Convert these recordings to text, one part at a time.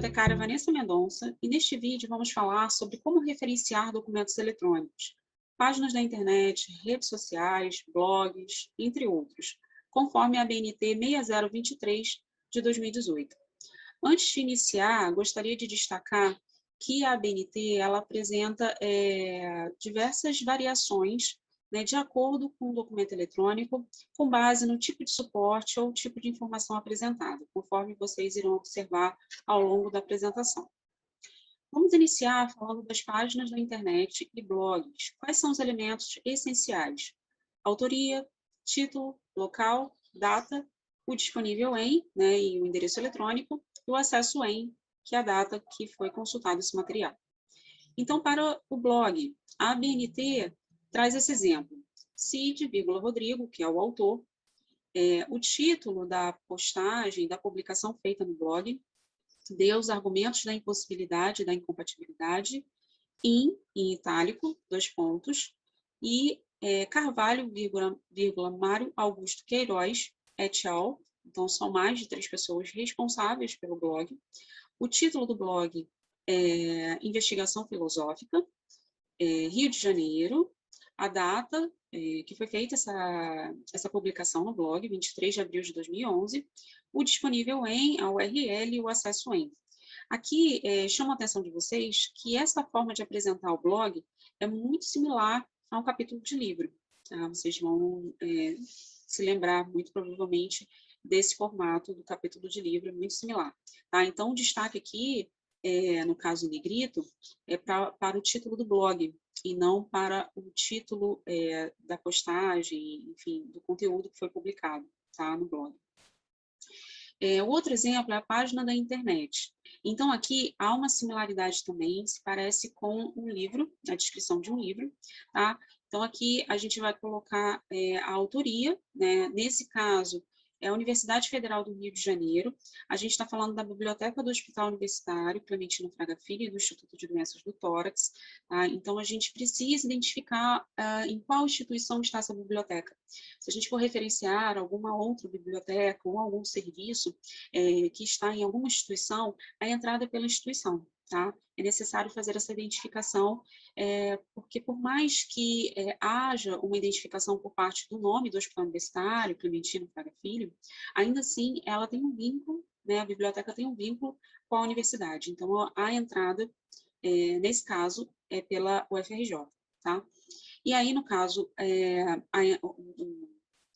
bibliotecária Vanessa Mendonça e neste vídeo vamos falar sobre como referenciar documentos eletrônicos, páginas da internet, redes sociais, blogs, entre outros, conforme a ABNT 6023 de 2018. Antes de iniciar, gostaria de destacar que a ABNT ela apresenta diversas variações, né, de acordo com o documento eletrônico, com base no tipo de suporte ou tipo de informação apresentada, conforme vocês irão observar ao longo da apresentação. Vamos iniciar falando das páginas da internet e blogs. Quais são os elementos essenciais? Autoria, título, local, data, o disponível em, né, e o endereço eletrônico, e o acesso em, que é a data que foi consultado esse material. Então, para o blog, a ABNT traz esse exemplo. Cid, Rodrigo, que é o autor, o título da postagem, da publicação feita no blog, dê os argumentos da impossibilidade, da incompatibilidade, em itálico, 2 pontos, e Carvalho, Mário Augusto Queiroz, et al. Então, são mais de 3 pessoas responsáveis pelo blog. O título do blog é Investigação Filosófica, Rio de Janeiro, a data que foi feita essa publicação no blog, 23 de abril de 2011, o disponível em, a URL e o acesso em. Aqui, chamo a atenção de vocês que essa forma de apresentar o blog é muito similar a um capítulo de livro. Tá? Vocês vão se lembrar, muito provavelmente, desse formato do capítulo de livro, é muito similar. Tá? Então, o destaque aqui, no caso em negrito, é para o título do blog, e não para o título da postagem, enfim, do conteúdo que foi publicado, tá, no blog. O outro exemplo é a página da internet. Então, aqui há uma similaridade também, se parece com um livro, a descrição de um livro, tá? Então, aqui a gente vai colocar a autoria, né? Nesse caso, é a Universidade Federal do Rio de Janeiro. A gente está falando da Biblioteca do Hospital Universitário Clementino Fraga Filho e do Instituto de Doenças do Tórax. Tá? Então, a gente precisa identificar em qual instituição está essa biblioteca. Se a gente for referenciar alguma outra biblioteca ou algum serviço que está em alguma instituição, a entrada é pela instituição. Tá? É necessário fazer essa identificação, porque por mais que haja uma identificação por parte do nome do Hospital Universitário, Clementino Fraga Filho, ainda assim ela tem um vínculo, né, a biblioteca tem um vínculo com a universidade. Então, a entrada, nesse caso, é pela UFRJ. Tá? E aí, no caso,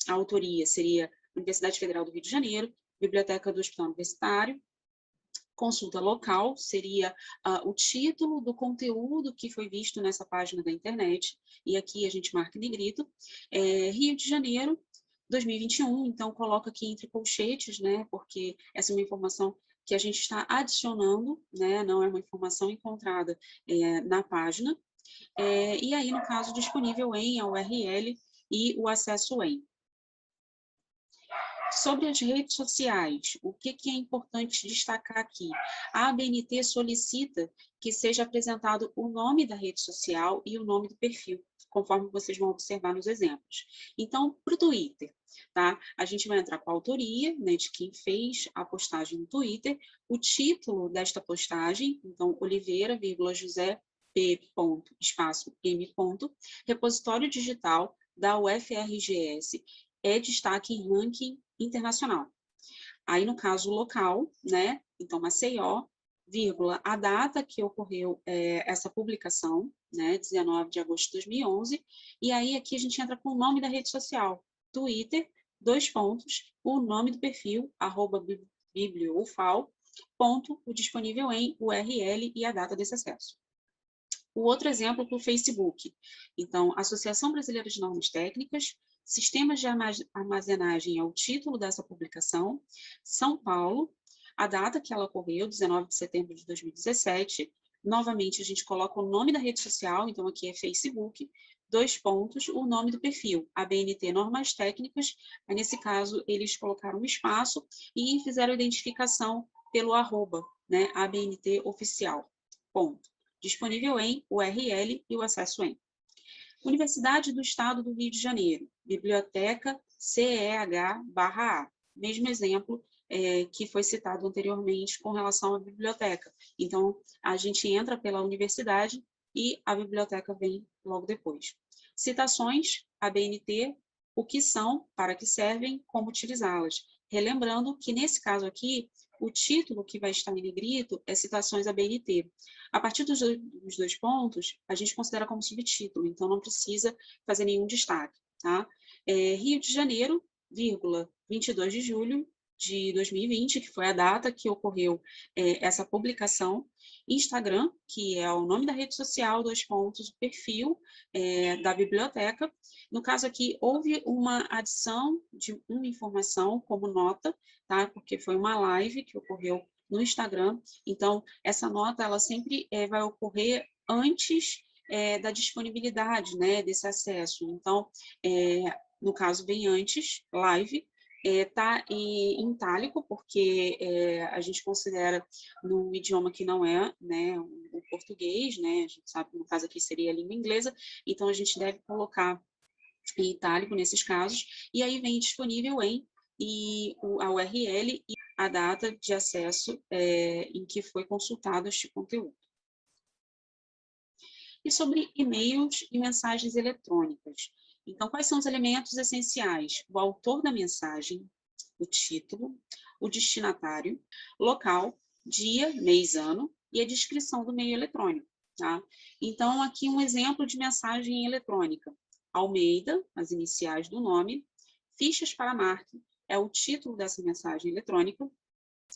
a autoria seria Universidade Federal do Rio de Janeiro, Biblioteca do Hospital Universitário. Consulta local seria o título do conteúdo que foi visto nessa página da internet, e aqui a gente marca em negrito, Rio de Janeiro, 2021, então coloca aqui entre colchetes, né, porque essa é uma informação que a gente está adicionando, né, não é uma informação encontrada na página, e aí, no caso, disponível em a URL e o acesso em. Sobre as redes sociais, o que é importante destacar aqui? A ABNT solicita que seja apresentado o nome da rede social e o nome do perfil, conforme vocês vão observar nos exemplos. Então, para o Twitter, tá? A gente vai entrar com a autoria, né, de quem fez a postagem no Twitter, o título desta postagem, então, Oliveira, José, P. espaço M. repositório digital da UFRGS, destaque em ranking internacional. Aí, no caso local, né, então Maceió, vírgula, a data que ocorreu essa publicação, né, 19 de agosto de 2011, e aí aqui a gente entra com o nome da rede social, Twitter, 2 pontos, o nome do perfil, @biblioufal, ponto, o disponível em URL e a data desse acesso. O outro exemplo para o Facebook, então, Associação Brasileira de Normas Técnicas, Sistemas de Armazenagem é o título dessa publicação, São Paulo, a data que ela ocorreu, 19 de setembro de 2017, novamente a gente coloca o nome da rede social, então aqui é Facebook, 2 pontos, o nome do perfil, ABNT Normas Técnicas, mas nesse caso eles colocaram um espaço e fizeram a identificação pelo @ né, ABNT Oficial, ponto. Disponível em URL e o acesso em. Universidade do Estado do Rio de Janeiro, Biblioteca CEH/A. mesmo exemplo que foi citado anteriormente com relação à biblioteca. Então, a gente entra pela universidade e a biblioteca vem logo depois. Citações, ABNT, o que são, para que servem, como utilizá-las. Relembrando que, nesse caso aqui, o título que vai estar em negrito é citações ABNT. A partir dos dois pontos, a gente considera como subtítulo, então não precisa fazer nenhum destaque. Tá? Rio de Janeiro, vírgula, 22 de julho de 2020, que foi a data que ocorreu essa publicação. Instagram, que é o nome da rede social, dois pontos, o perfil da biblioteca. No caso aqui, houve uma adição de uma informação como nota, tá? Porque foi uma live que ocorreu no Instagram. Então, essa nota, ela sempre vai ocorrer antes da disponibilidade, né, desse acesso. Então, no caso, bem antes, live, está em itálico, porque a gente considera num idioma que não é, né, o português, né, a gente sabe que no caso aqui seria a língua inglesa, então a gente deve colocar em itálico nesses casos, e aí vem disponível a URL e a data de acesso em que foi consultado este conteúdo. E sobre e-mails e mensagens eletrônicas. Então, quais são os elementos essenciais? O autor da mensagem, o título, o destinatário, local, dia, mês, ano e a descrição do meio eletrônico. Tá? Então, aqui um exemplo de mensagem eletrônica. Almeida, as iniciais do nome, fichas para marca, é o título dessa mensagem eletrônica.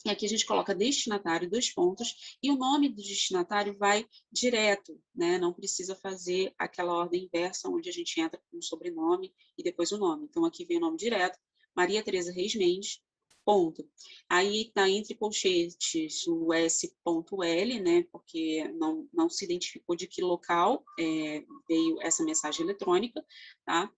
E aqui a gente coloca destinatário, dois pontos, e o nome do destinatário vai direto, né? Não precisa fazer aquela ordem inversa, onde a gente entra com o sobrenome e depois o nome. Então, aqui vem o nome direto, Maria Tereza Reis Mendes, ponto. Aí está entre colchetes o S.L, né? Porque não se identificou de que local veio essa mensagem eletrônica, tá?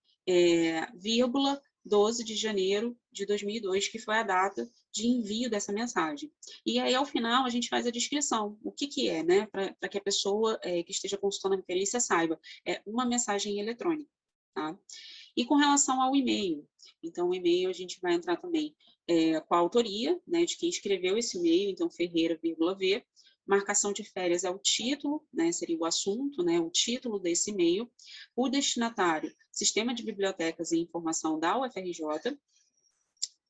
Vírgula, 12 de janeiro de 2002, que foi a data de envio dessa mensagem. E aí, ao final, a gente faz a descrição. O que é, né? Para que a pessoa que esteja consultando a referência saiba. É uma mensagem eletrônica, tá? E com relação ao e-mail, então o e-mail a gente vai entrar também com a autoria, né, de quem escreveu esse e-mail, então Ferreira, V. Marcação de férias é o título, né, seria o assunto, né, o título desse e-mail. O destinatário, Sistema de Bibliotecas e Informação da UFRJ.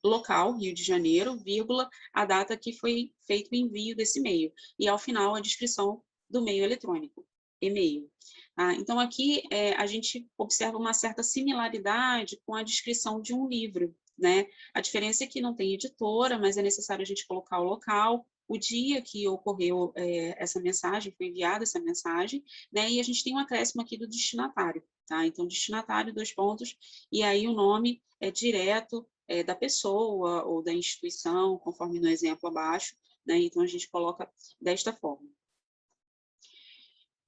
Local, Rio de Janeiro, vírgula, a data que foi feito o envio desse e-mail. E, ao final, a descrição do meio eletrônico, e-mail. Então, aqui a gente observa uma certa similaridade com a descrição de um livro, né? A diferença é que não tem editora, mas é necessário a gente colocar o local, o dia que ocorreu essa mensagem, foi enviada essa mensagem, né? E a gente tem um acréscimo aqui do destinatário, tá? Então, destinatário, dois pontos, e aí o nome é direto da pessoa ou da instituição, conforme no exemplo abaixo, né? Então, a gente coloca desta forma.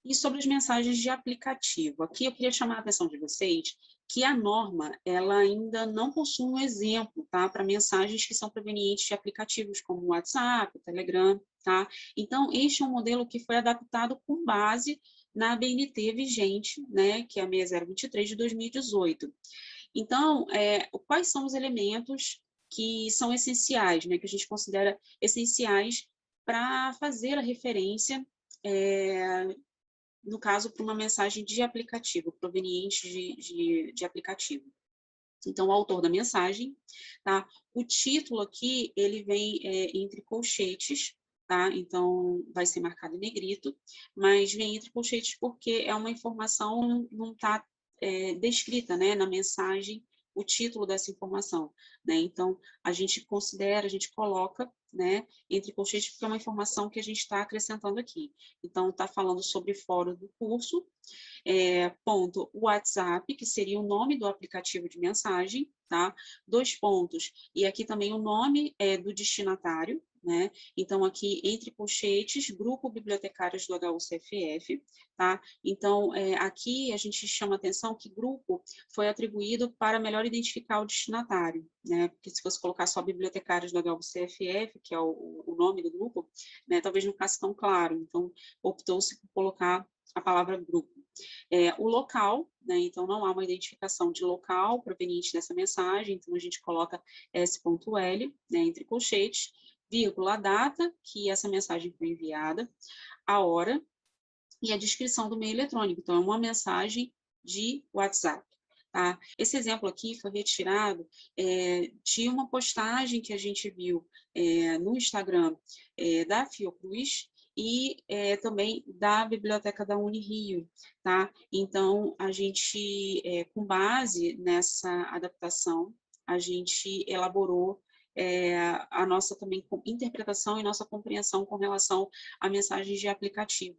E sobre as mensagens de aplicativo, aqui eu queria chamar a atenção de vocês que a norma, ela ainda não possui um exemplo, tá? Para mensagens que são provenientes de aplicativos como o WhatsApp, o Telegram, tá? Então, este é um modelo que foi adaptado com base na ABNT vigente, né? Que é a 6023 de 2018. Então, quais são os elementos que são essenciais, né? Que a gente considera essenciais para fazer a referência no caso, para uma mensagem de aplicativo, proveniente de aplicativo. Então, o autor da mensagem, tá? O título aqui, ele vem entre colchetes, tá? Então, vai ser marcado em negrito, mas vem entre colchetes porque é uma informação, não está descrita, né, na mensagem, o título dessa informação, né? Então, a gente considera, a gente coloca, né, entre colchetes, porque é uma informação que a gente está acrescentando aqui. Então, está falando sobre fórum do curso, ponto WhatsApp, que seria o nome do aplicativo de mensagem, tá? Dois pontos, e aqui também o nome do destinatário, né? Então, aqui, entre colchetes, Grupo Bibliotecários do HUCFF, tá? Então, aqui a gente chama atenção que grupo foi atribuído para melhor identificar o destinatário, né? Porque se fosse colocar só Bibliotecários do HUCFF, que é o nome do grupo, né? Talvez não ficasse tão claro. Então, optou-se por colocar a palavra grupo, O local, né, então não há uma identificação de local proveniente dessa mensagem, então a gente coloca S.L, né, entre colchetes, vírgula, a data que essa mensagem foi enviada, a hora e a descrição do meio eletrônico. Então, é uma mensagem de WhatsApp. Tá? Esse exemplo aqui foi retirado de uma postagem que a gente viu no Instagram da Fiocruz e também da Biblioteca da Unirio. Tá? Então, a gente, com base nessa adaptação, a gente elaborou a nossa também interpretação e nossa compreensão com relação a mensagens de aplicativo.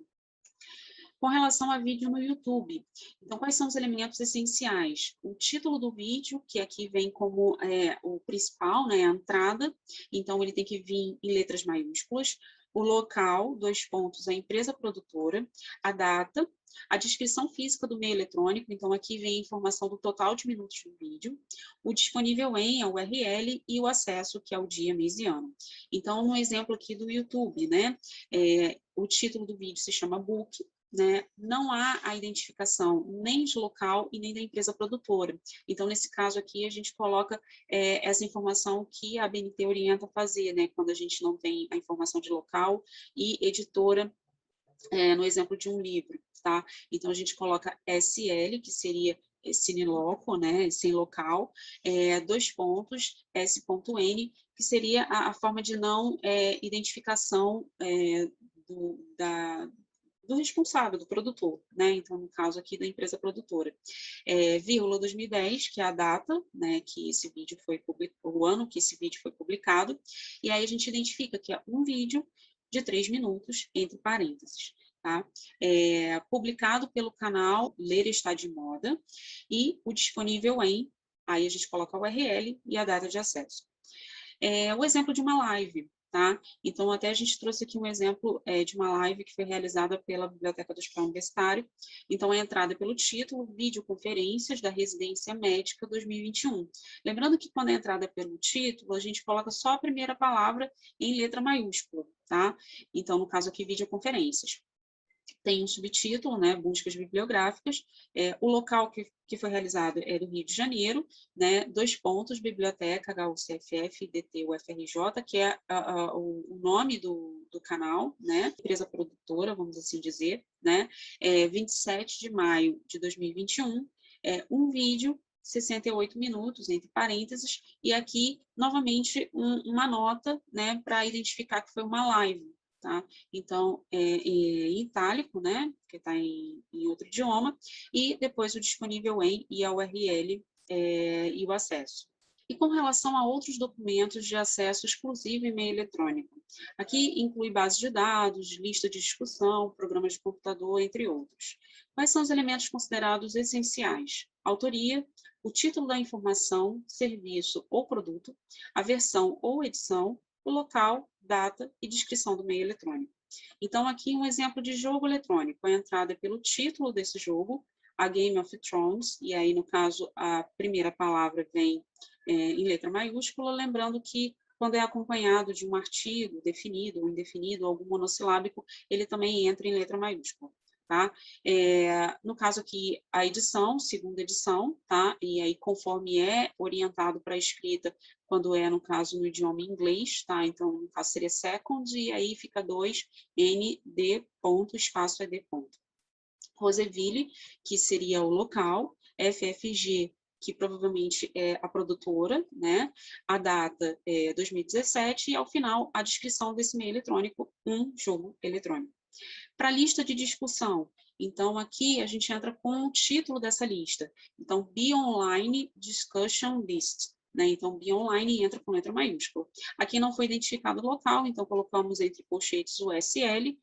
Com relação a vídeo no YouTube, então, quais são os elementos essenciais? O título do vídeo, que aqui vem como o principal, né, a entrada, então ele tem que vir em letras maiúsculas, o local, 2 pontos, a empresa produtora, a data, a descrição física do meio eletrônico, então aqui vem a informação do total de minutos do vídeo, o disponível em, a URL, e o acesso, que é o dia, mês e ano. Então, no exemplo aqui do YouTube, né, o título do vídeo se chama Book, né, não há a identificação nem de local e nem da empresa produtora. Então, nesse caso aqui, a gente coloca essa informação que a ABNT orienta a fazer, né, quando a gente não tem a informação de local e editora, no exemplo de um livro, tá? Então, a gente coloca SL, que seria Sine Loco, né, sem local, 2 pontos, S.N, que seria a forma de não identificação do responsável, do produtor, né? Então, no caso aqui da empresa produtora. Vírgula 2010, que é a data, né, que esse vídeo foi publicado, o ano que esse vídeo foi publicado, e aí a gente identifica que é um vídeo de 3 minutos, entre parênteses. Tá? Publicado pelo canal Ler Está de Moda, e o disponível em, aí a gente coloca a URL e a data de acesso. O exemplo de uma live, tá? Então, até a gente trouxe aqui um exemplo de uma live que foi realizada pela Biblioteca do Hospital Universitário. Então, a entrada pelo título, Videoconferências da Residência Médica 2021. Lembrando que quando a entrada pelo título, a gente coloca só a primeira palavra em letra maiúscula, tá? Então, no caso aqui, Videoconferências. Tem um subtítulo, né, buscas bibliográficas, o local que foi realizado é do Rio de Janeiro, né, 2 pontos, Biblioteca HUCFF, DT, UFRJ, que é o nome do canal, né, empresa produtora, vamos assim dizer, né, 27 de maio de 2021, um vídeo, 68 minutos, entre parênteses, e aqui, novamente, uma nota, né, para identificar que foi uma live. Tá? Então, em itálico, né, que está em outro idioma, e depois o disponível em e a URL e o acesso. E com relação a outros documentos de acesso exclusivo e e-mail eletrônico, aqui inclui base de dados, lista de discussão, programas de computador, entre outros. Quais são os elementos considerados essenciais? Autoria, o título da informação, serviço ou produto, a versão ou edição, o local, data e descrição do meio eletrônico. Então, aqui um exemplo de jogo eletrônico. A entrada é pelo título desse jogo, a Game of Thrones, e aí, no caso, a primeira palavra vem em letra maiúscula, lembrando que quando é acompanhado de um artigo definido ou indefinido, algum monossilábico, ele também entra em letra maiúscula. Tá? No caso aqui, a edição, segunda edição, tá? E aí, conforme é orientado para a escrita, quando é, no caso, no idioma inglês, tá? Então, no caso, seria second, e aí fica 2, ND, ponto, espaço, ED, ponto. Roseville, que seria o local, FFG, que provavelmente é a produtora, né? A data é 2017, e ao final, a descrição desse meio eletrônico, um jogo eletrônico. Para a lista de discussão, então aqui a gente entra com o título dessa lista. Então, Be Online Discussion List. Né? Então, Be Online entra com letra maiúscula. Aqui não foi identificado o local, então colocamos entre colchetes o SL,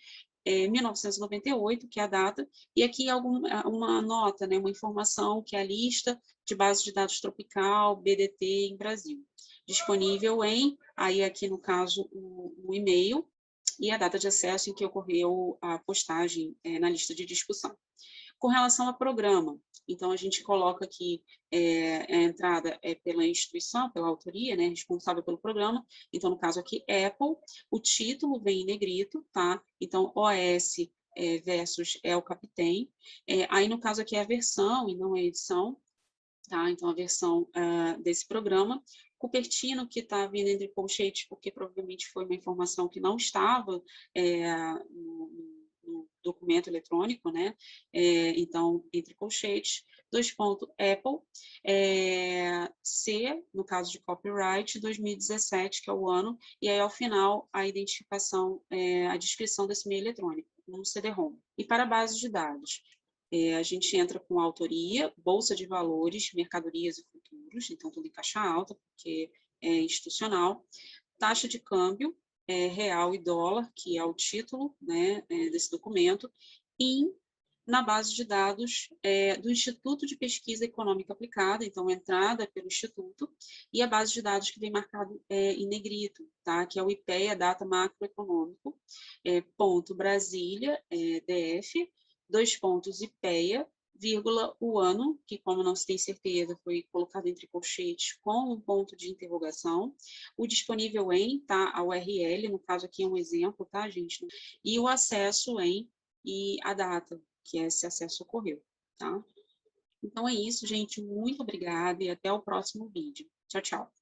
1998, que é a data, e aqui uma nota, né, uma informação que é a lista de base de dados tropical, BDT em Brasil. Disponível em, aí aqui no caso, o e-mail, e a data de acesso em que ocorreu a postagem na lista de discussão. Com relação ao programa, então a gente coloca aqui a entrada pela instituição, pela autoria, né, responsável pelo programa, então no caso aqui Apple, o título vem em negrito, tá? Então OS versus El Capitem. Aí, no caso aqui, é a versão e não a edição, tá? Então, a versão desse programa. Cupertino, que está vindo entre colchetes, porque provavelmente foi uma informação que não estava no documento eletrônico, né? Então, entre colchetes. 2 pontos, Apple. C, no caso de copyright, 2017, que é o ano, e aí, ao final, a identificação, a descrição desse meio eletrônico, um CD-ROM. E para a base de dados, a gente entra com autoria, bolsa de valores, mercadorias e futuros, então tudo em caixa alta, porque é institucional. Taxa de câmbio, real e dólar, que é o título, né, desse documento. E na base de dados do Instituto de Pesquisa Econômica Aplicada, então entrada pelo Instituto, e a base de dados que vem marcado em negrito, tá? Que é o IPEA, Data Macroeconômico, ponto Brasília, DF, 2 pontos IPEA, vírgula, o ano, que como não se tem certeza, foi colocado entre colchetes com um ponto de interrogação, o disponível em, tá? A URL, no caso aqui é um exemplo, tá, gente? E o acesso em e a data que esse acesso ocorreu, tá? Então é isso, gente. Muito obrigada e até o próximo vídeo. Tchau, tchau.